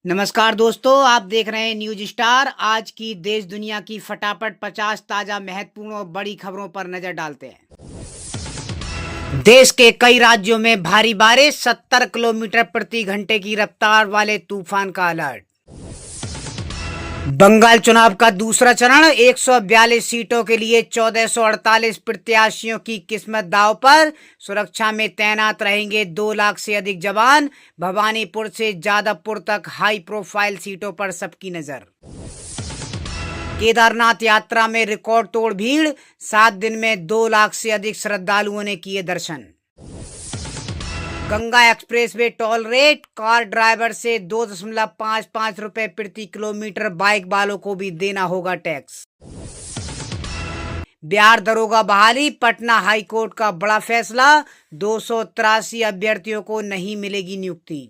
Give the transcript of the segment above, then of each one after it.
नमस्कार दोस्तों, आप देख रहे हैं न्यूज स्टार। आज की देश दुनिया की फटाफट 50 ताजा महत्वपूर्ण और बड़ी खबरों पर नजर डालते हैं। देश के कई राज्यों में भारी बारिश, 70 किलोमीटर प्रति घंटे की रफ्तार वाले तूफान का अलर्ट। बंगाल चुनाव का दूसरा चरण, 142 सीटों के लिए 1448 प्रत्याशियों की किस्मत दांव पर। सुरक्षा में तैनात रहेंगे 2 लाख से अधिक जवान। भवानीपुर से जादवपुर तक हाई प्रोफाइल सीटों पर सबकी नजर। केदारनाथ यात्रा में रिकॉर्ड तोड़ भीड़, 7 दिन में 2 लाख से अधिक श्रद्धालुओं ने किए दर्शन। Ganga expressway toll rate, car driver से 2.55 रुपए प्रति किलोमीटर, बाइक वालों को भी देना होगा टैक्स। बिहार दरोगा बहाली, पटना हाईकोर्ट का बड़ा फैसला, 283 अभ्यर्थियों को नहीं मिलेगी नियुक्ति।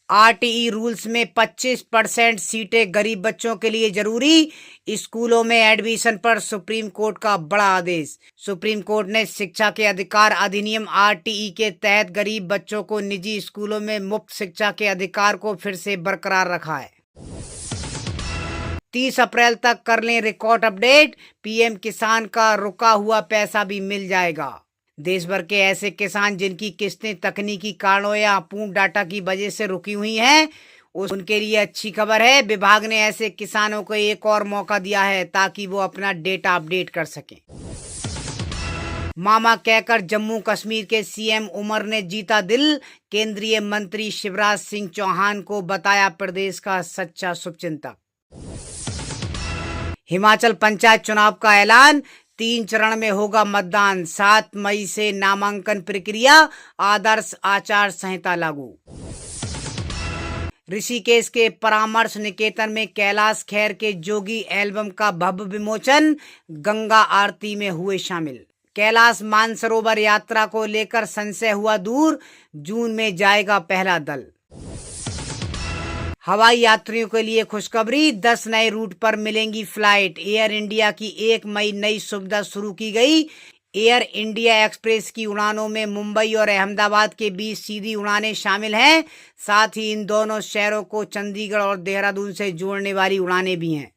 आरटीई रूल्स में 25% सीटें गरीब बच्चों के लिए जरूरी। स्कूलों में एडमिशन पर सुप्रीम कोर्ट का बड़ा आदेश। सुप्रीम कोर्ट ने शिक्षा के अधिकार अधिनियम आरटीई के तहत गरीब बच्चों को निजी स्कूलों में मुफ्त शिक्षा के अधिकार को फिर से बरकरार रखा है। 30 अप्रैल तक कर लें रिकॉर्ड अपडेट, पीएम किसान का रुका हुआ पैसा भी मिल जाएगा। देश भर के ऐसे किसान जिनकी किस्तें तकनीकी कारणों या अपूर्ण डाटा की वजह से रुकी हुई हैं, उनके लिए अच्छी खबर है। विभाग ने ऐसे किसानों को एक और मौका दिया है ताकि वो अपना डेटा अपडेट कर सकें। मामा कहकर जम्मू कश्मीर के सीएम उमर ने जीता दिल। केंद्रीय मंत्री शिवराज सिंह चौहान को बताया प्रदेश का सच्चा शुभचिंतक। हिमाचल पंचायत चुनाव का ऐलान, 3 चरण में होगा मतदान। 7 मई से नामांकन प्रक्रिया, आदर्श आचार संहिता लागू। ऋषिकेश के परामर्श निकेतन में कैलाश खेर के जोगी एल्बम का भव्य विमोचन, गंगा आरती में हुए शामिल। कैलाश मानसरोवर यात्रा को लेकर संशय हुआ दूर, जून में जाएगा पहला दल। हवाई यात्रियों के लिए खुशखबरी, 10 नए रूट पर मिलेंगी फ्लाइट। एयर इंडिया की 1 मई नई सुविधा शुरू की गई। एयर इंडिया एक्सप्रेस की उड़ानों में मुंबई और अहमदाबाद के बीच सीधी उड़ानें शामिल हैं। साथ ही इन दोनों शहरों को चंडीगढ़ और देहरादून से जोड़ने वाली उड़ानें भी हैं।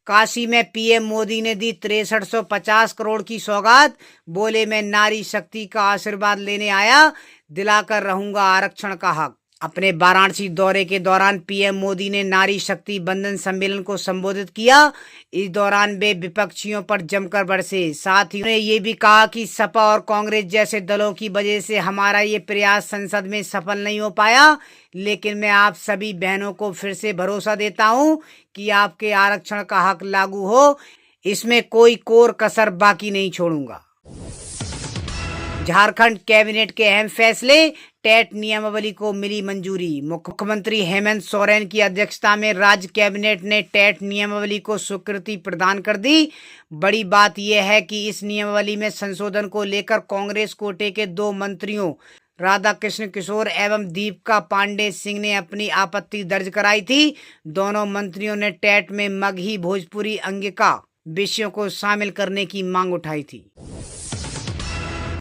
काशी में पीएम मोदी ने दी 6350 करोड़ की सौगात। बोले, मैं नारी शक्ति का आशीर्वाद लेने आया, दिलाकर रहूंगा आरक्षण का हक। अपने वाराणसी दौरे के दौरान पीएम मोदी ने नारी शक्ति बंधन सम्मेलन को संबोधित किया। इस दौरान वे विपक्षियों पर जमकर बरसे। साथ ही उन्होंने ये भी कहा कि सपा और कांग्रेस जैसे दलों की वजह से हमारा ये प्रयास संसद में सफल नहीं हो पाया, लेकिन मैं आप सभी बहनों को फिर से भरोसा देता हूं कि आपके आरक्षण का हक लागू हो, इसमें कोई कोर कसर बाकी नहीं छोड़ूंगा। झारखंड कैबिनेट के अहम फैसले, टेट नियमावली को मिली मंजूरी। मुख्यमंत्री हेमंत सोरेन की अध्यक्षता में राज्य कैबिनेट ने टेट नियमावली को स्वीकृति प्रदान कर दी। बड़ी बात यह है कि इस नियमावली में संशोधन को लेकर कांग्रेस कोटे के 2 मंत्रियों राधाकृष्ण किशोर एवं दीपिका पांडे सिंह ने अपनी आपत्ति दर्ज कराई थी। दोनों मंत्रियों ने टेट में मगही, भोजपुरी, अंगिका विषयों को शामिल करने की मांग उठाई थी।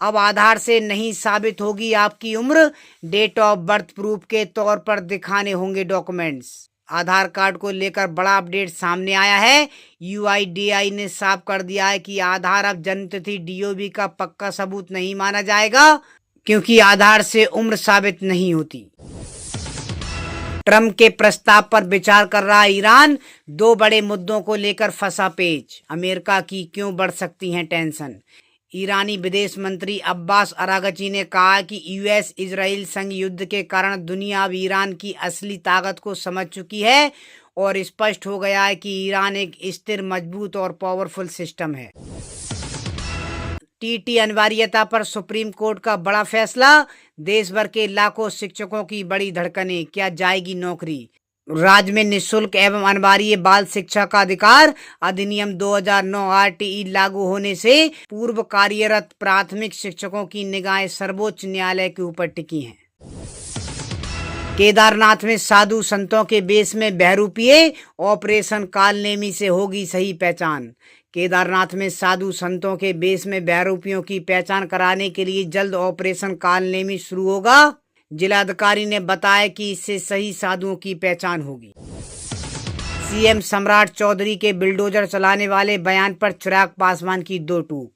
अब आधार से नहीं साबित होगी आपकी उम्र, डेट ऑफ बर्थ प्रूफ के तौर पर दिखाने होंगे डॉक्यूमेंट्स। आधार कार्ड को लेकर बड़ा अपडेट सामने आया है। यूआईडीआई ने साफ कर दिया है कि आधार अब जन्मतिथि डीओबी का पक्का सबूत नहीं माना जाएगा, क्योंकि आधार से उम्र साबित नहीं होती। ट्रंप के प्रस्ताव पर विचार कर रहा ईरान, 2 बड़े मुद्दों को लेकर फंसा पेच। अमेरिका की क्यों बढ़ सकती है टेंशन। ईरानी विदेश मंत्री अब्बास अरागची ने कहा कि यूएस इजराइल संघ युद्ध के कारण दुनिया अब ईरान की असली ताकत को समझ चुकी है और स्पष्ट हो गया है कि ईरान एक स्थिर, मजबूत और पावरफुल सिस्टम है। टीटी अनिवार्यता पर सुप्रीम कोर्ट का बड़ा फैसला, देश भर के लाखों शिक्षकों की बड़ी धड़कनें, क्या जाएगी नौकरी। राज्य में निःशुल्क एवं अनिवार्य बाल शिक्षा का अधिकार अधिनियम 2009 आरटीई लागू होने से पूर्व कार्यरत प्राथमिक शिक्षकों की निगाहें सर्वोच्च न्यायालय के ऊपर टिकी हैं। केदारनाथ में साधु संतों के बेस में बहरूपिए, ऑपरेशन कालनेमी से होगी सही पहचान। केदारनाथ में साधु संतों के बेस में बहरूपियों की पहचान कराने के लिए जल्द ऑपरेशन कालनेमी शुरू होगा। जिलाधिकारी ने बताया कि इससे सही साधुओं की पहचान होगी। सीएम सम्राट चौधरी के बिल्डोजर चलाने वाले बयान पर चिराग पासवान की दो टूक।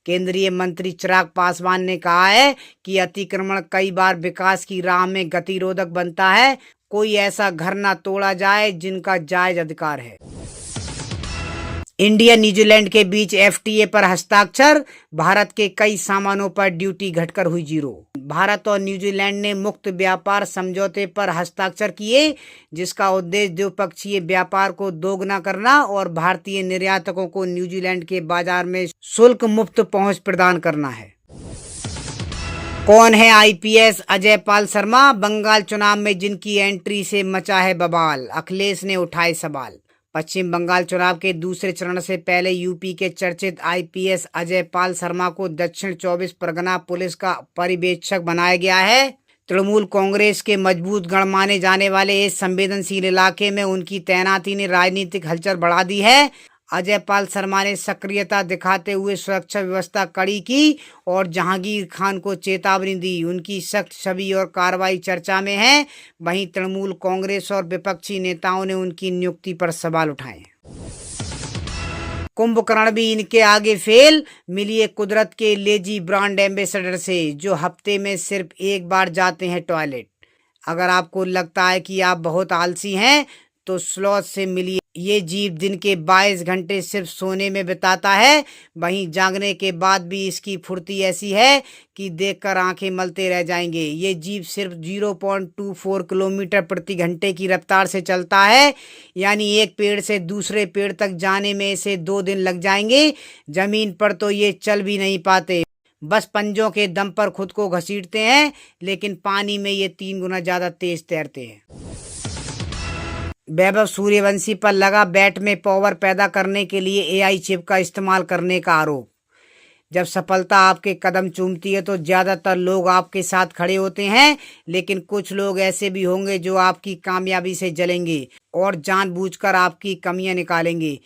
केंद्रीय मंत्री चिराग पासवान ने कहा है कि अतिक्रमण कई बार विकास की राह में गतिरोधक बनता है। कोई ऐसा घर न तोड़ा जाए जिनका जायज अधिकार है। इंडिया न्यूजीलैंड के बीच एफटीए पर हस्ताक्षर। भारत के कई सामानों पर ड्यूटी घटकर हुई 0। भारत और न्यूजीलैंड ने मुक्त व्यापार समझौते पर हस्ताक्षर किए, जिसका उद्देश्य द्विपक्षीय व्यापार को दोगुना करना और भारतीय निर्यातकों को न्यूजीलैंड के बाजार में शुल्क मुक्त पहुंच प्रदान करना है। कौन है आईपीएस अजय पाल शर्मा? बंगाल चुनाव में जिनकी एंट्री से मचा है बवाल, अखिलेश ने उठाए सवाल। पश्चिम बंगाल चुनाव के दूसरे चरण से पहले यूपी के चर्चित आईपीएस अजय पाल शर्मा को दक्षिण 24 परगना पुलिस का पर्यवेक्षक बनाया गया है। तृणमूल कांग्रेस के मजबूत गढ़ माने जाने वाले इस संवेदनशील इलाके में उनकी तैनाती ने राजनीतिक हलचल बढ़ा दी है। अजय पाल शर्मा ने सक्रियता दिखाते हुए सुरक्षा व्यवस्था कड़ी की और जहांगीर खान को चेतावनी दी। उनकी सख्त छवि और कार्रवाई चर्चा में है। वहीं तृणमूल कांग्रेस और विपक्षी नेताओं ने उनकी नियुक्ति पर सवाल उठाए। कुंभकर्ण भी इनके आगे फेल, मिलिए कुदरत के लेजी ब्रांड एम्बेसडर से, जो हफ्ते में सिर्फ एक बार जाते हैं टॉयलेट। अगर आपको लगता है कि आप बहुत आलसी हैं तो स्लॉथ से मिलिए। ये जीव दिन के 22 घंटे सिर्फ सोने में बिताता है, वहीं जागने के बाद भी इसकी फुर्ती ऐसी है कि देखकर आंखें मलते रह जाएंगे। ये जीव सिर्फ 0.24 किलोमीटर प्रति घंटे की रफ्तार से चलता है, यानी एक पेड़ से दूसरे पेड़ तक जाने में इसे 2 दिन लग जाएंगे। जमीन पर तो ये चल भी नहीं पाते, बस पंजों के दम पर खुद को घसीटते हैं, लेकिन पानी में ये 3 गुना ज्यादा तेज तैरते हैं। वैभव सूर्यवंशी पर लगा बैट में पावर पैदा करने के लिए एआई चिप का इस्तेमाल करने का आरोप। जब सफलता आपके कदम चूमती है तो ज्यादातर लोग आपके साथ खड़े होते हैं, लेकिन कुछ लोग ऐसे भी होंगे जो आपकी कामयाबी से जलेंगे और जानबूझकर आपकी कमियां निकालेंगे।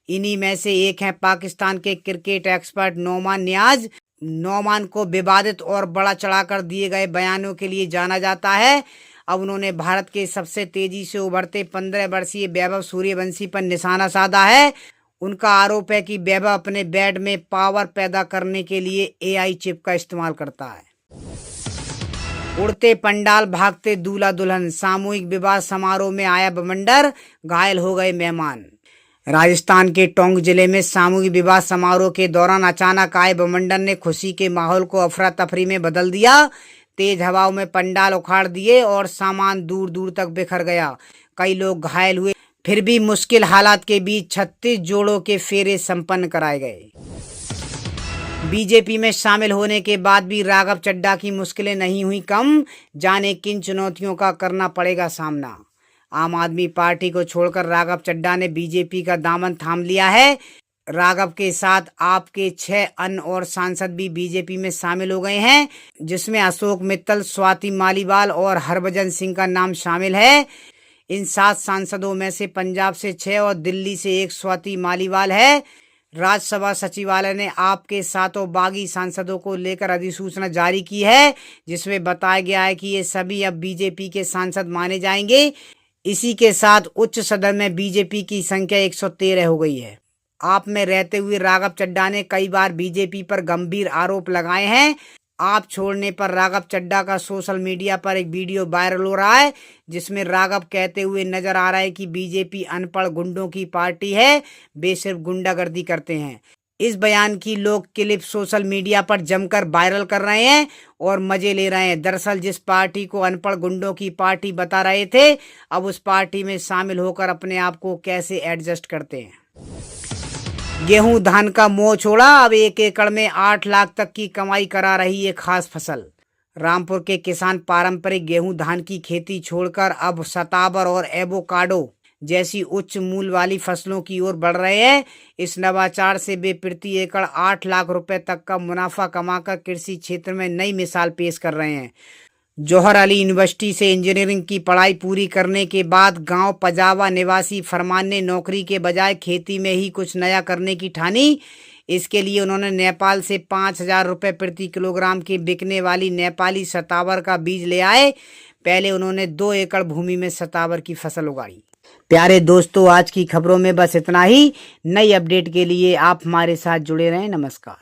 इन्हीं में से एक हैं पाकिस्तान के क्रिकेट एक्सपर्ट नोमान नियाज। नोमान को विवादित और बड़ा चढ़ाकर दिए गए बयानों के लिए जाना जाता है। अब उन्होंने भारत के सबसे तेजी से उभरते 15 वर्षीय वैभव सूर्यवंशी पर निशाना साधा है। उनका आरोप है कि वैभव अपने बैट में पावर पैदा करने के लिए एआई चिप का इस्तेमाल करता है। उड़ते पंडाल भागते दूल्हा दुल्हन, सामूहिक विवाह समारोह में आया बवंडर, घायल हो गए मेहमान। राजस्थान के टोंक जिले में सामूहिक विवाह समारोह के दौरान अचानक आए बवंडर ने खुशी के माहौल को अफरा तफरी में बदल दिया। तेज हवाओं में पंडाल उखाड़ दिए और सामान दूर दूर तक बिखर गया। कई लोग घायल हुए, फिर भी मुश्किल हालात के बीच 36 जोड़ों के फेरे संपन्न कराए गए। बीजेपी में शामिल होने के बाद भी राघव चड्ढा की मुश्किलें नहीं हुई कम, जाने किन चुनौतियों का करना पड़ेगा सामना। आम आदमी पार्टी को छोड़कर राघव चड्ढा ने बीजेपी का दामन थाम लिया है। राघव के साथ आपके 6 अन्य और सांसद भी बीजेपी में शामिल हो गए हैं, जिसमें अशोक मित्तल, स्वाति मालीवाल और हरभजन सिंह का नाम शामिल है। इन 7 सांसदों में से पंजाब से 6 और दिल्ली से 1 स्वाति मालीवाल है। राज्यसभा सचिवालय ने आपके 7 बागी सांसदों को लेकर अधिसूचना जारी की है, जिसमें बताया गया है कि ये सभी अब बीजेपी के सांसद माने जाएंगे। इसी के साथ उच्च सदन में बीजेपी की संख्या 113 हो गई है। आप में रहते हुए राघव चड्ढा ने कई बार बीजेपी पर गंभीर आरोप लगाए हैं। आप छोड़ने पर राघव चड्ढा का सोशल मीडिया पर एक वीडियो वायरल हो रहा है, जिसमें राघव कहते हुए नजर आ रहा है कि बीजेपी अनपढ़ गुंडों की पार्टी है, वे सिर्फ गुंडागर्दी करते हैं। इस बयान की लोग क्लिप सोशल मीडिया पर जमकर वायरल कर रहे हैं और मजे ले रहे हैं। दरअसल जिस पार्टी को अनपढ़ गुंडों की पार्टी बता रहे थे, अब उस पार्टी में शामिल होकर अपने आप को कैसे एडजस्ट करते हैं। गेहूं धान का मोह छोड़ा, अब 1 एकड़ में 8 लाख तक की कमाई करा रही ये खास फसल। रामपुर के किसान पारंपरिक गेहूं धान की खेती छोड़कर अब सताबर और एवोकाडो जैसी उच्च मूल्य वाली फसलों की ओर बढ़ रहे हैं। इस नवाचार से वे प्रति एकड़ 8 लाख रुपए तक का मुनाफा कमाकर कृषि क्षेत्र में नई मिसाल पेश कर रहे हैं। जौहर अली यूनिवर्सिटी से इंजीनियरिंग की पढ़ाई पूरी करने के बाद गांव पजावा निवासी फरमान ने नौकरी के बजाय खेती में ही कुछ नया करने की ठानी। इसके लिए उन्होंने नेपाल से 5,000 रुपये प्रति किलोग्राम की बिकने वाली नेपाली सतावर का बीज ले आए। पहले उन्होंने 2 एकड़ भूमि में सतावर की फसल उगाई। प्यारे दोस्तों, आज की खबरों में बस इतना ही। नई अपडेट के लिए आप हमारे साथ जुड़े रहें। नमस्कार।